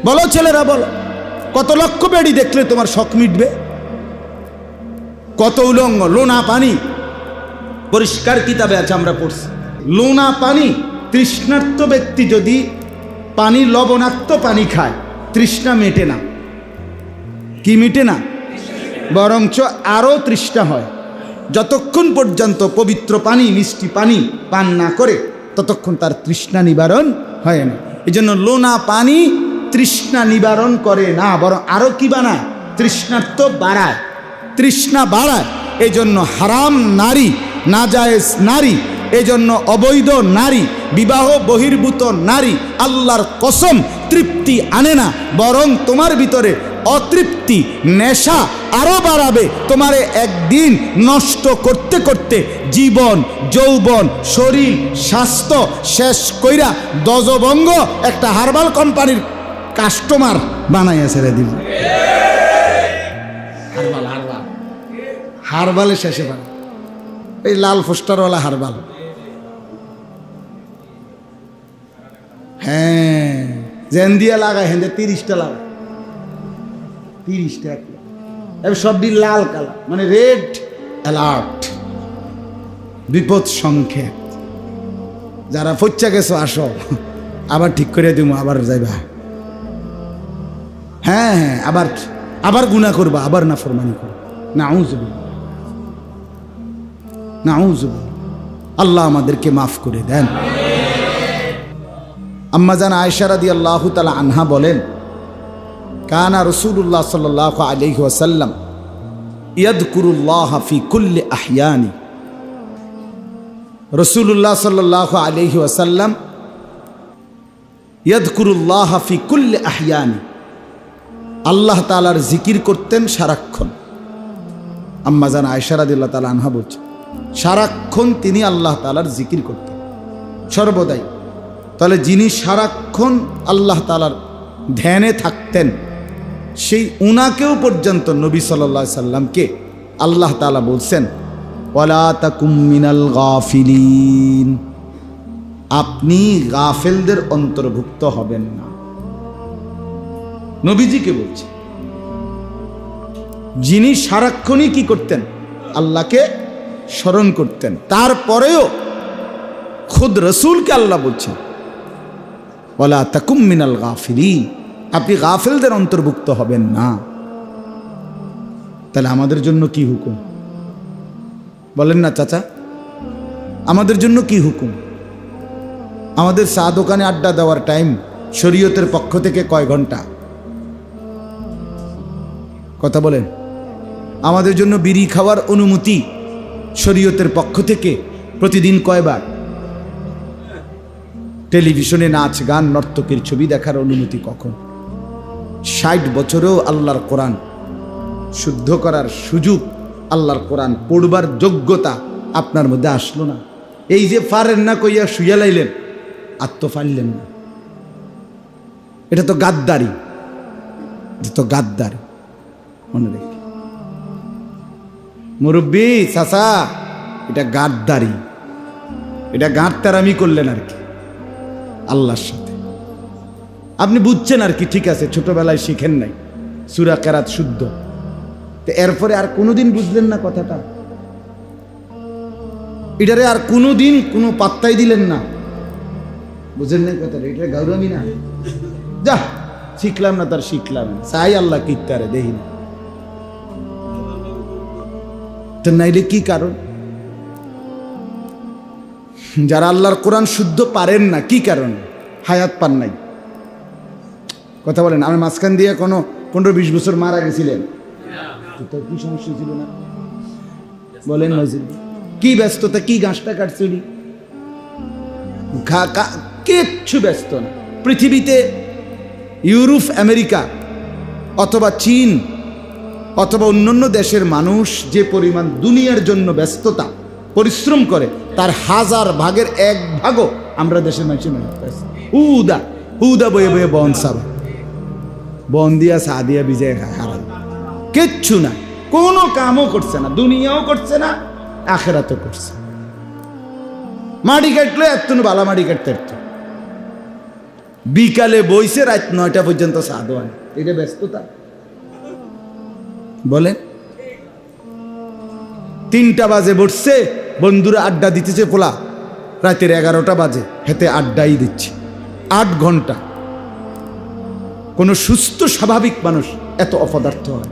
বলো ছেলেরা বলো, কত লক্ষ বেড়ি দেখলে তোমার শখ মিটবে? কত উলঙ্গ, লোনা পানি, পরিষ্কার কিতাবে আছে আমরা পড়ছি, লোনা পানি। তৃষ্ণার্ত ব্যক্তি যদি পানি, লবণাক্ত পানি খায়, তৃষ্ণা মেটে না। কি মিটে না? বরঞ্চ আরো তৃষ্ণা হয়। যতক্ষণ পর্যন্ত পবিত্র পানি, মিষ্টি পানি পান না করে, ততক্ষণ তার তৃষ্ণা নিবারণ হয় না। এই জন্য লোনা পানি তৃষ্ণা নিবারণ করে না, বরং আরো কি বানায়? তৃষ্ণার্ত বাড়ায়, তৃষ্ণা বাড়ায়। এই জন্য হারাম নারী, নাজায়েজ নারী, এই জন্য অবৈধ নারী, বিবাহ বহির্ভূত নারী আল্লাহর কসম তৃপ্তি আনে না, বরং তোমার ভিতরে অতৃপ্তি, নেশা আরো বাড়াবে। তোমারে একদিন নষ্ট করতে করতে জীবন, যৌবন, শরীর, স্বাস্থ্য শেষ কইরা দজবঙ্গ একটা হার্বাল কোম্পানির কাস্টমার বানাইয়া ছেড়ে দিব। হার্বাল, হার্বাল, হার্বালের শেষে বানা, এই লাল পোস্টারওয়ালা হার্বাল। হ্যাঁ, জেন দিয়ে লাগায়, হেন 30টা লাগায়, 30টা সবই লাল কালার, মানে রেড অ্যালার্ট, বিপদ সংকেত। যারা ফচ্চা গেছো আসো, আবার ঠিক করে দিব, আবার যাইবা। হ্যাঁ হ্যাঁ, আবার আবার গুনাহ করবা, আবার নাফরমানি করবা। নাউযুবিল্লাহ, নাউযুবিল্লাহ। আল্লাহ আমাদেরকে মাফ করে দেন। আম্মা জান আয়েশা রাদিয়াল্লাহু তাআলা আনহা বলেন, কানা রাসূলুল্লাহ সাল্লাল্লাহু আলাইহি ওয়াসাল্লাম ইয়াযকুরুল্লাহ ফি কুল্লি আহইয়ানি। রাসূলুল্লাহ সাল্লাল্লাহু আলাইহি ওয়াসাল্লাম ইয়াযকুরুল্লাহ ফি কুল্লি আহইয়ানি, আল্লাহ তাআলার জিকির করতেন সারাক্ষণ। আম্মা জান আয়েশা রাদিয়াল্লাহু তাআলা আনহা বলছেন, সারাক্ষণ তিনি আল্লাহ তাআলার জিকির করতেন, সর্বদাই। তাহলে যিনি সারাক্ষণ আল্লাহ তাআলার ধ্যানে থাকতেন, সেই উনাকেও পর্যন্ত নবী সাল্লাল্লাহু আলাইহি সাল্লামকে আল্লাহ তাআলা বলছেন, ওয়ালা তাকুম মিনাল গাফিলিন, আপনি গাফেলদের অন্তর্ভুক্ত হবেন না। নবীজিকে বলছে, যিনি সারাক্ষণই কি করতেন? আল্লাহকে স্মরণ করতেন। তারপরেও খুদ রসুলকে আল্লাহ বলছেন, ওয়ালা তাকুম মিনাল গাফিলিন, আপনি গাফেলদের অন্তর্ভুক্ত হবেন না। তাহলে আমাদের জন্য কি হুকুম বলেন না চাচা? আমাদের জন্য কি হুকুম? আমাদের চা দোকানে আড্ডা দেওয়ার টাইম শরীয়তের পক্ষ থেকে কয় ঘন্টা? কথা বলেন। আমাদের জন্য বিড়ি খাওয়ার অনুমতি শরীয়তের পক্ষ থেকে প্রতিদিন কয়বার? টেলিভিশনে নাচ গান নর্তকের ছবি দেখার অনুমতি কখন? 60 বছরেও আল্লাহর কোরআন শুদ্ধ করার সুযোগ, আল্লাহর কোরআন পড়বার যোগ্যতা আপনার মধ্যে আসলো না। এই যে পারেন না কইয়া শুইয়া লাইলেন, আর তো পারলেন না। এটা তো গাদ্দারি, এটা তো গাদ্দারি। মনে রেখে মুরব্বী চাচা, এটা গাদ্দারি, এটা গাঁটতারামি করলেন আর কি আল্লাহর সাথে। আপনি বুঝছেন আর কি, ঠিক আছে, ছোটবেলায় শিখেন নাই সূরা কেরাত শুদ্ধ, তো এরপরে আর কোনোদিন বুঝলেন না কথাটা, এটারে আর কোনোদিন কোনো পাত্তাই দিলেন না, বুঝেন নাই কথাটা, এটা গৌরবই না। যা শিখলাম না, তার শিখলাম না, চাই আল্লাহ কিত্তারে দেখি না, তো নাইলে কি কারণ? যারা আল্লাহর কোরআন শুদ্ধ পারেন না, কি কারণ? হায়াত পান নাই। কথা বলেন। আমার মাঝখান দিয়ে কোনো 15-20 বছর মারা গেছিলেন, তো কি সমস্যা ছিল না বলেন? কি ব্যস্ততা, কি গাছটা কাটছিলি? কিচ্ছু ব্যস্ত না। পৃথিবীতে ইউরোপ, আমেরিকা অথবা চীন অথবা অন্যান্য দেশের মানুষ যে পরিমাণ দুনিয়ার জন্য ব্যস্ততা পরিশ্রম করে, তার 1000 ভাগের 1 ভাগও আমরা দেশের মানুষের হুদা হুদা বয়ে বয়ে বন সাবা, বন দিয়া সা দিয়া বিজয় হারাল, কিচ্ছু না, কোনো কামও করছে না, দুনিয়াও করছে না, আখেরাতও করছে। মাটি কাটলে এত বালা মাটি কাটতে, বিকালে বইছে রাত 9টা পর্যন্ত চা দোয়ান, এটা ব্যস্ততা বলেন? 3টা বাজে বসছে, বন্ধুরা আড্ডা দিতেছে, পোলা রাতের 11টা বাজে, হেতে আড্ডাই দিচ্ছে 8 ঘন্টা। কোন সুস্থ স্বাভাবিক মানুষ এত অপদার্থ হয়?